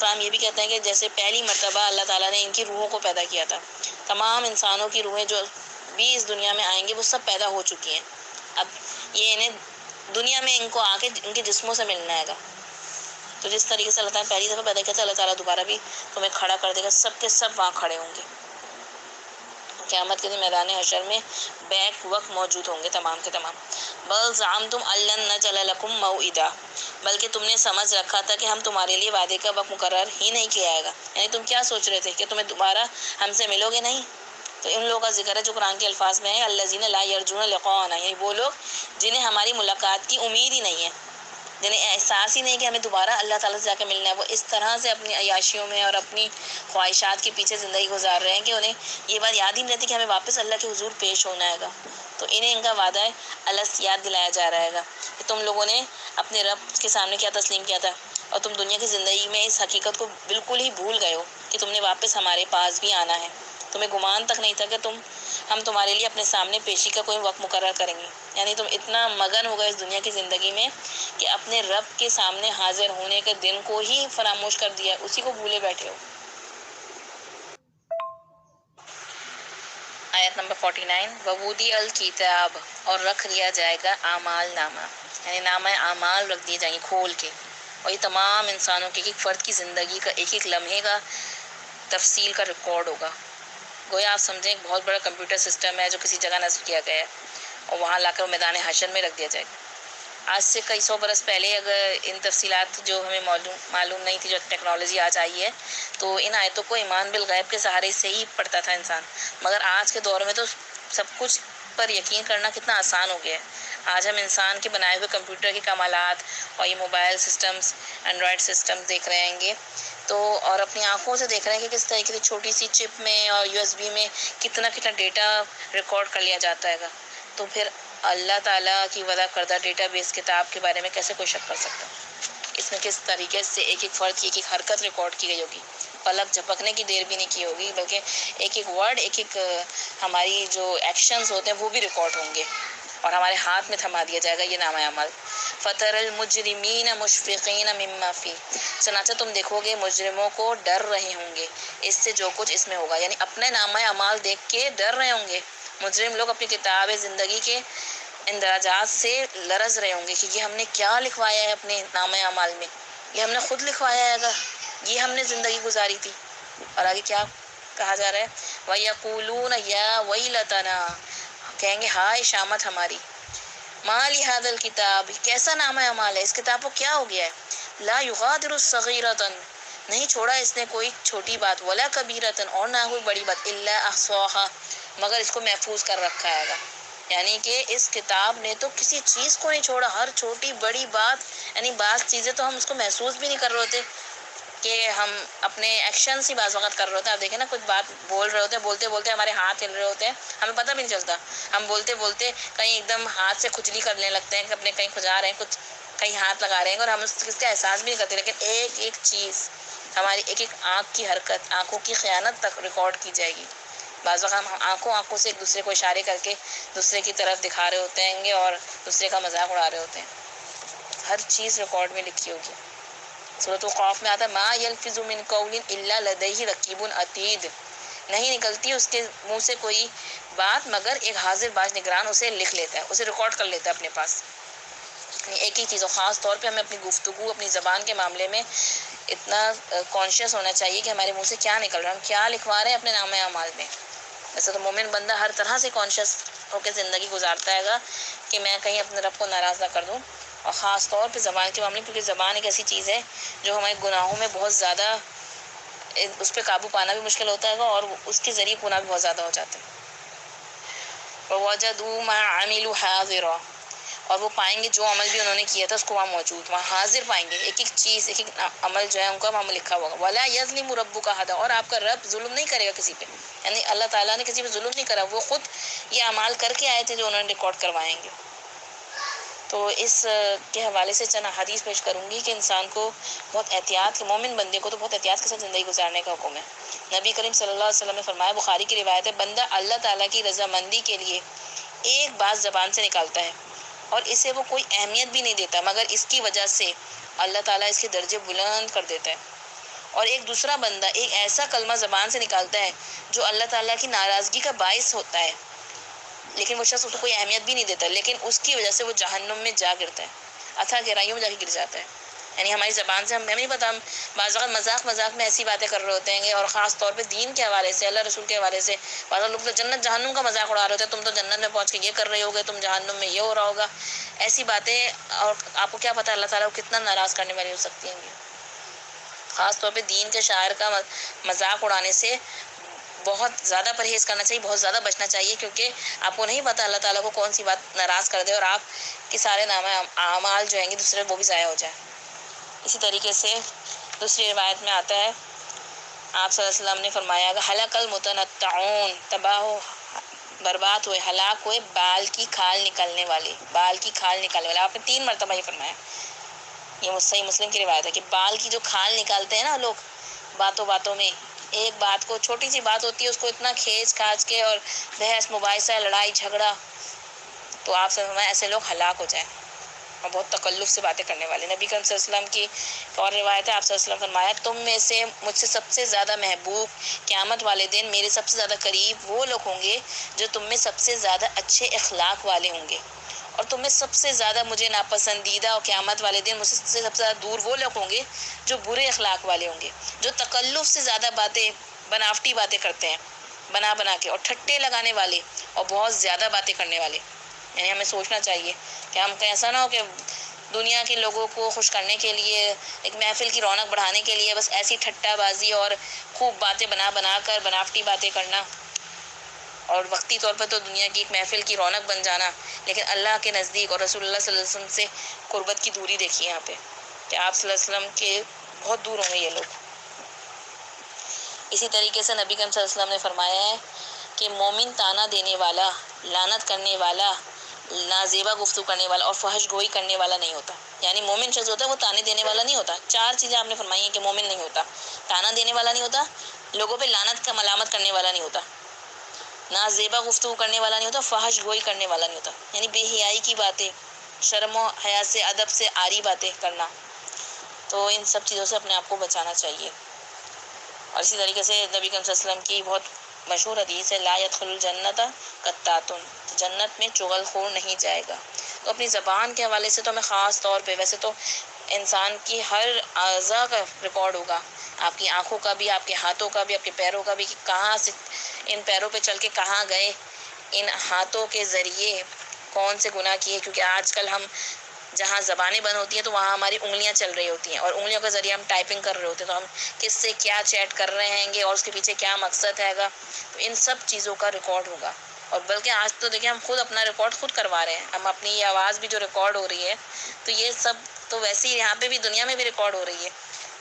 اکرام یہ بھی کہتے ہیں کہ جیسے پہلی مرتبہ اللہ تعالیٰ نے ان کی روحوں کو پیدا کیا تھا، تمام انسانوں کی روحیں جو بھی اس دنیا میں آئیں گے وہ سب پیدا ہو چکی ہیں، اب یہ انہیں دنیا میں ان کو آ کے ان کے جسموں سے ملنا ہے گا۔ تو جس طریقے سے اللہ تعالیٰ نے پہلی دفعہ پیدا کیا تھا، اللہ تعالیٰ دوبارہ بھی تمہیں کھڑا کر دے گا، سب کے سب وہاں کھڑے ہوں گے قیامت کے دن میدان حشر میں بیک وقت موجود ہوں گے تمام کے تمام۔ بل زعمتم ان نجعل لکم موعدا، بلکہ تم نے سمجھ رکھا تھا کہ ہم تمہارے لیے وعدے کا وقت مقرر ہی نہیں کیا جائے گا، یعنی تم کیا سوچ رہے تھے کہ تمہیں دوبارہ ہم سے ملو گے نہیں؟ تو ان لوگوں کا ذکر ہے جو قرآن کے الفاظ میں ہے الذین لا یرجون لقاءنا، یعنی وہ لوگ جنہیں ہماری ملاقات کی امید ہی نہیں ہے، جنہیں احساس ہی نہیں کہ ہمیں دوبارہ اللہ تعالیٰ سے جا کے ملنا ہے، وہ اس طرح سے اپنی عیاشیوں میں اور اپنی خواہشات کے پیچھے زندگی گزار رہے ہیں کہ انہیں یہ بات یاد ہی نہیں رہتی کہ ہمیں واپس اللہ کے حضور پیش ہونا ہے گا۔ تو انہیں ان کا وعدہ ہے اللہ یاد دلایا جا رہا ہے گا کہ تم لوگوں نے اپنے رب کے سامنے کیا تسلیم کیا تھا، اور تم دنیا کی زندگی میں اس حقیقت کو بالکل ہی بھول گئے ہو کہ تم نے واپس ہمارے پاس بھی آنا ہے، تمہیں گمان تک نہیں تھا کہ ہم تمہارے لیے اپنے سامنے پیشی کا کوئی وقت مقرر کریں گے، یعنی تم اتنا مگن ہو گئے اس دنیا کی زندگی میں کہ اپنے رب کے سامنے حاضر ہونے کے دن کو ہی فراموش کر دیا، اسی کو بھولے بیٹھے ہو۔ آیت نمبر 49 وَوُضِعَ الْکِتَابُ، اور رکھ لیا جائے گا اعمال نامہ، یعنی نامہ اعمال رکھ دیے جائیں گے کھول کے، اور یہ تمام انسانوں کے ایک فرد کی زندگی کا ایک ایک لمحے کا تفصیل کا ریکارڈ ہوگا۔ گویا آپ سمجھیں ایک بہت بڑا کمپیوٹر سسٹم ہے جو کسی جگہ نصب کیا گیا ہے اور وہاں لا کر میدان حشر میں رکھ دیا جائے گا۔ آج سے کئی سو برس پہلے اگر ان تفصیلات جو ہمیں معلوم نہیں تھی، جو ٹیکنالوجی آج آئی ہے، تو ان آیتوں کو ایمان بالغیب کے سہارے سے ہی پڑھتا تھا انسان، مگر آج کے دور میں تو سب کچھ پر یقین کرنا کتنا آسان ہو گیا ہے۔ آج ہم انسان کے بنائے ہوئے کمپیوٹر کے کمالات اور یہ موبائل سسٹمز، اینڈرائڈ سسٹمز دیکھ رہے ہیں گے تو، اور اپنی آنکھوں سے دیکھ رہے ہیں کہ کس طریقے سے چھوٹی سی چپ میں اور USB میں کتنا ڈیٹا ریکارڈ کر لیا جاتا ہے گا، تو پھر اللہ تعالیٰ کی وضع کردہ ڈیٹا بیس کتاب کے بارے میں کیسے کوئی شک کر سکتا ہے؟ اس میں کس طریقے سے ایک ایک فرد کی ایک ایک حرکت ریکارڈ کی گئی ہوگی، پلک جھپکنے کی دیر بھی نہیں کی ہوگی، بلکہ ایک ایک ورڈ، ایک ایک ہماری جو ایکشنز ہوتے ہیں وہ بھی ریکارڈ ہوں گے، اور ہمارے ہاتھ میں تھما دیا جائے گا یہ نامہ اعمال۔ فَتَرَى الْمُجْرِمِينَ مُشْفِقِينَ مِمَّا فِيهِ، چنانچہ تم دیکھو گے مجرموں کو ڈر رہے ہوں گے اس سے جو کچھ اس میں ہوگا، یعنی اپنے نامہ اعمال دیکھ کے ڈر رہے ہوں گے۔ مجرم لوگ اپنی کتاب زندگی کے اندراجات سے لرز رہے ہوں گے کہ یہ ہم نے کیا لکھوایا ہے اپنے نامہ اعمال میں، یہ ہم نے خود لکھوایا ہے گا، یہ ہم نے زندگی گزاری تھی۔ اور آگے کیا کہا جا رہا ہے؟ وَيَقُولُونَ يَا وَيْلَتَنَا، کہیں گے ہائے شامت ہماری، مَا لِهَذَا الْكِتَابِ، کیسا نامہ اعمال ہے، اس کتاب کو کیا ہو گیا ہے، لَا يُغَادِرُ صَغِيرَةً، نہیں چھوڑا اس نے کوئی چھوٹی بات، وَلَا كَبِيرَةً، اور نہ کوئی بڑی بات، إِلَّا أَحْصَاهَا، مگر اس کو محفوظ کر رکھا ہے گا، یعنی کہ اس کتاب نے تو کسی چیز کو نہیں چھوڑا، ہر چھوٹی بڑی بات، یعنی بعض چیزیں تو ہم اس کو محسوس بھی نہیں کر رہے ہوتے کہ ہم اپنے ایکشن ہی بعض وقت کر رہے ہوتے ہیں۔ آپ دیکھیں نا کچھ بات بول رہے ہوتے ہیں، بولتے بولتے ہمارے ہاتھ ہل رہے ہوتے ہیں، ہمیں پتہ بھی نہیں چلتا، ہم بولتے بولتے کہیں ایک دم ہاتھ سے کھجلی کرنے لگتے ہیں کہ اپنے کہیں کھجا رہے ہیں، کچھ کہیں ہاتھ لگا رہے ہیں اور ہم اس کا احساس بھی نہیں کرتے، لیکن ایک ایک چیز ہماری ایک ایک آنکھ کی حرکت، آنکھوں کی خیانت تک ریکارڈ کی جائے گی۔ بعض وقت ہم آنکھوں سے ایک دوسرے کو اشارے کر کے دوسرے کی طرف دکھا رہے ہوتے ہیں گے اور دوسرے کا مذاق اڑا رہے ہوتے ہیں، ہر چیز ریکارڈ میں لکھی ہوگی۔ سورۃ القاف میں آتا ہے ما یلفظ من قول الا لدیہ رقیب عتید، نہیں نکلتی اس کے منہ سے کوئی بات مگر ایک حاضر باش نگران اسے لکھ لیتا ہے، اسے ریکارڈ کر لیتا ہے اپنے پاس۔ ایک ہی چیز، اور خاص طور پہ ہمیں اپنی گفتگو، اپنی زبان کے معاملے میں اتنا کانشیس ہونا چاہیے کہ ہمارے منہ سے کیا نکل رہا ہے، ہم کیا لکھوا رہے ہیں اپنے نامہ اعمال میں۔ ویسے تو مومن بندہ ہر طرح سے کانشیس ہو کے زندگی گزارتا ہے گا کہ میں کہیں اپنے رب کو ناراض نہ کر دوں، اور خاص طور پہ زبان کے معاملے، کیونکہ زبان ایک ایسی چیز ہے جو ہمارے گناہوں میں بہت زیادہ، اس پہ قابو پانا بھی مشکل ہوتا ہے گا اور اس کے ذریعے گناہ بھی بہت زیادہ ہو جاتے ہیں۔ وَوَجَدُوا مَا عَمِلُوا حَاضِرًا، اور وہ پائیں گے جو عمل بھی انہوں نے کیا تھا اس کو وہاں موجود، وہاں حاضر پائیں گے، ایک ایک چیز، ایک ایک عمل جو ہے ان کا وہاں لکھا ہوا ہوگا۔ وَلَا يَظْلِمُ رَبُّكَ أَحَدًا، اور آپ کا رب ظلم نہیں کرے گا کسی پہ، یعنی اللہ تعالیٰ نے کسی پہ ظلم نہیں کرا، وہ خود یہ اعمال کر کے آئے تھے جو انہوں نے ریکارڈ کروائیں گے۔ تو اس کے حوالے سے چند حدیث پیش کروں گی کہ انسان کو بہت احتیاط، مومن بندے کو تو بہت احتیاط کے ساتھ زندگی گزارنے کا حکم ہے۔ نبی کریم صلی اللہ علیہ وسلم نے فرمایا، بخاری کی روایت ہے، بندہ اللہ تعالیٰ کی رضامندی کے لیے ایک بات زبان سے نکالتا ہے اور اسے وہ کوئی اہمیت بھی نہیں دیتا، مگر اس کی وجہ سے اللہ تعالیٰ اس کے درجے بلند کر دیتا ہے اور ایک دوسرا بندہ ایک ایسا کلمہ زبان سے نکالتا ہے جو اللہ تعالیٰ کی ناراضگی کا باعث ہوتا ہے، لیکن وہ شخص اس کو کوئی اہمیت بھی نہیں دیتا، لیکن اس کی وجہ سے وہ جہنم میں جا گرتا ہے، اتھا گہرائیوں میں جا کے گر جاتا ہے۔ یعنی ہماری زبان سے ہمیں نہیں پتہ، ہم بعض اوقات مذاق میں ایسی باتیں کر رہے ہوتے ہیں، اور خاص طور پہ دین کے حوالے سے، اللہ رسول کے حوالے سے بعض لوگ تو جنت جہنم کا مذاق اڑا رہے ہوتے ہیں، تم تو جنت میں پہنچ کے یہ کر رہے ہوگے، تم جہنم میں یہ ہو رہا ہوگا، ایسی باتیں۔ اور آپ کو کیا پتہ اللہ تعالیٰ کو کتنا ناراض کرنے والی ہو سکتی ہیں یہ۔ خاص طور پہ دین کے شاعر کا مذاق اڑانے سے بہت زیادہ پرہیز کرنا چاہیے، بہت زیادہ بچنا چاہیے، کیونکہ آپ کو نہیں پتہ اللہ تعالیٰ کو کون سی بات ناراض کر دے اور آپ کے سارے اعمال جو ہیں گے دوسرے وہ بھی ضائع ہو جائیں۔ اسی طریقے سے دوسری روایت میں آتا ہے، آپ صلی اللہ علیہ وسلم نے فرمایا کہ ہلاک المتنطعون، تباہ و برباد ہوئے، ہلاک ہوئے بال کی کھال نکالنے والے، بال کی کھال نکالنے والے۔ آپ نے 3 مرتبہ یہ فرمایا، یہ صحیح مسلم کی روایت ہے کہ بال کی جو کھال نکالتے ہیں نا لوگ باتوں باتوں میں، ایک بات کو، چھوٹی سی بات ہوتی ہے اس کو اتنا کھینچ کھانچ کے اور بحث مباحثہ لڑائی جھگڑا، تو آپ سے فرمایا ایسے لوگ ہلاک ہو جائیں، اور بہت تکلف سے باتیں کرنے والے۔ نبی کریم صلی اللہ علیہ وسلم کی اور روایت ہے، آپ صلی اللہ علیہ وسلم فرمایا تم میں سے مجھ سے سب سے زیادہ محبوب قیامت والے دن میرے سب سے زیادہ قریب وہ لوگ ہوں گے جو تم میں سب سے زیادہ اچھے اخلاق والے ہوں گے، اور تم میں سب سے زیادہ مجھے ناپسندیدہ اور قیامت والے دن مجھ سے سب سے زیادہ دور وہ لوگ ہوں گے جو برے اخلاق والے ہوں گے، جو تکلف سے زیادہ باتیں، بناوٹی باتیں کرتے ہیں، بنا کے، اور ٹھٹے لگانے والے اور بہت زیادہ باتیں کرنے والے۔ یعنی ہمیں سوچنا چاہیے کہ ہم ایسا نہ ہو کہ دنیا کے لوگوں کو خوش کرنے کے لیے، ایک محفل کی رونق بڑھانے کے لیے بس ایسی ٹھٹا بازی اور خوب باتیں بنا کر بناوٹی باتیں کرنا، اور وقتی طور پر تو دنیا کی ایک محفل کی رونق بن جانا، لیکن اللہ کے نزدیک اور رسول اللہ صلی اللہ علیہ وسلم سے قربت کی دوری دیکھیے یہاں پہ کہ آپ صلی اللہ علیہ وسلم کے بہت دور ہوں گے یہ لوگ۔ اسی طریقے سے نبی کریم صلی اللہ علیہ وسلم نے فرمایا ہے کہ مومن تانا دینے والا، لعنت کرنے والا، نازیبا گفتگو کرنے والا اور فحش گوئی کرنے والا نہیں ہوتا۔ یعنی مومن شخص ہوتا ہے وہ تانے دینے والا نہیں ہوتا۔ 4 چیزیں آپ نے فرمائی ہیں کہ مومن نہیں ہوتا، تانا دینے والا نہیں ہوتا، لوگوں پہ لعنت کا ملامت کرنے والا نہیں ہوتا، نازیبا گفتگو کرنے والا نہیں ہوتا، فحش گوئی کرنے والا نہیں ہوتا، یعنی بے حیائی کی باتیں، شرم و حیا سے، ادب سے آری باتیں کرنا۔ تو ان سب چیزوں سے اپنے آپ کو بچانا چاہیے۔ اور اسی طریقے سے نبی کریم صلی اللہ علیہ وسلم کی بہت مشہور حدیث ہے، لا يدخل الجنت قطاتن، جنت میں چغل خور نہیں جائے گا۔ تو اپنی زبان کے حوالے سے تو ہمیں خاص طور پہ، ویسے تو انسان کی ہر اعضاء کا ریکارڈ ہوگا، آپ کی آنکھوں کا بھی، آپ کے ہاتھوں کا بھی، آپ کے پیروں کا بھی، کہ کہاں سے ان پیروں پہ چل کے کہاں گئے، ان ہاتھوں کے ذریعے کون سے گناہ کیے، کیونکہ آج کل ہم جہاں زبانیں بند ہوتی ہیں تو وہاں ہماری انگلیاں چل رہی ہوتی ہیں، اور انگلیوں کے ذریعے ہم ٹائپنگ کر رہے ہوتے ہیں، تو ہم کس سے کیا چیٹ کر رہے ہیں گے اور اس کے پیچھے کیا مقصد ہے گا، تو ان سب چیزوں کا ریکارڈ ہوگا۔ اور بلکہ آج تو دیکھیں ہم خود اپنا ریکارڈ خود کروا رہے ہیں، ہم اپنی یہ آواز بھی جو ریکارڈ ہو رہی ہے، تو یہ سب تو ویسے ہی یہاں پہ بھی دنیا میں بھی ریکارڈ ہو رہی ہے،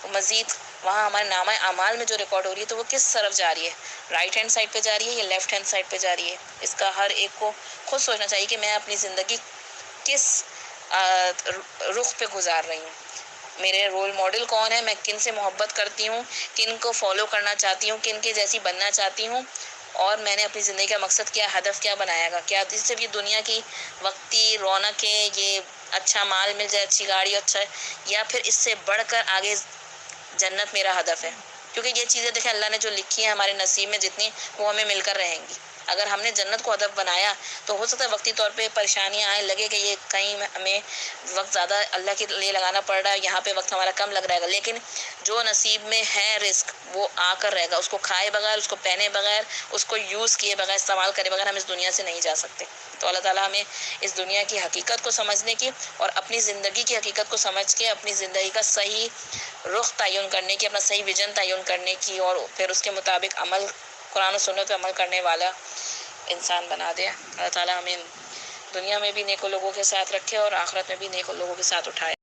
تو مزید وہاں ہمارے نامہ اعمال میں جو ریکارڈ ہو رہی ہے تو وہ کس طرف جا رہی ہے، رائٹ ہینڈ سائڈ پہ جا رہی ہے یا لیفٹ ہینڈ سائڈ پہ جا رہی ہے۔ اس کا ہر ایک کو خود سوچنا چاہیے کہ میں اپنی زندگی کس رخ پہ گزار رہی ہوں، میرے رول ماڈل کون ہے، میں کن سے محبت کرتی ہوں، کن کو فالو کرنا چاہتی ہوں، کن کے جیسی بننا چاہتی ہوں، اور میں نے اپنی زندگی کا مقصد کیا، ہدف کیا بنایا گا، کیا صرف یہ دنیا کی وقتی رونق ہے، یہ اچھا مال مل جائے، اچھی گاڑی، اچھا، یا پھر اس سے بڑھ کر آگے جنت میرا ہدف ہے۔ کیونکہ یہ چیزیں دیکھیں اللہ نے جو لکھی ہیں ہمارے نصیب میں جتنی، وہ ہمیں مل کر رہیں گی۔ اگر ہم نے جنت کو ہدف بنایا تو ہو سکتا ہے وقتی طور پہ پریشانیاں آئیں، لگے کہ یہ کہیں ہمیں وقت زیادہ اللہ کے لیے لگانا پڑ رہا ہے، یہاں پہ وقت ہمارا کم لگ رہا ہے، لیکن جو نصیب میں ہے رزق وہ آ کر رہے گا، اس کو کھائے بغیر، اس کو پہنے بغیر، اس کو یوز کیے بغیر، استعمال کرے بغیر ہم اس دنیا سے نہیں جا سکتے۔ تو اللہ تعالیٰ ہمیں اس دنیا کی حقیقت کو سمجھنے کی اور اپنی زندگی کی حقیقت کو سمجھ کے اپنی زندگی کا صحیح رخ تعین کرنے کی، اپنا صحیح ویژن تعین کرنے کی، اور پھر اس کے مطابق عمل، قرآن و سنت پہ عمل کرنے والا انسان بنا دے۔ اللہ تعالیٰ ہمیں دنیا میں بھی نیک لوگوں کے ساتھ رکھے اور آخرت میں بھی نیک لوگوں کے ساتھ اٹھائے۔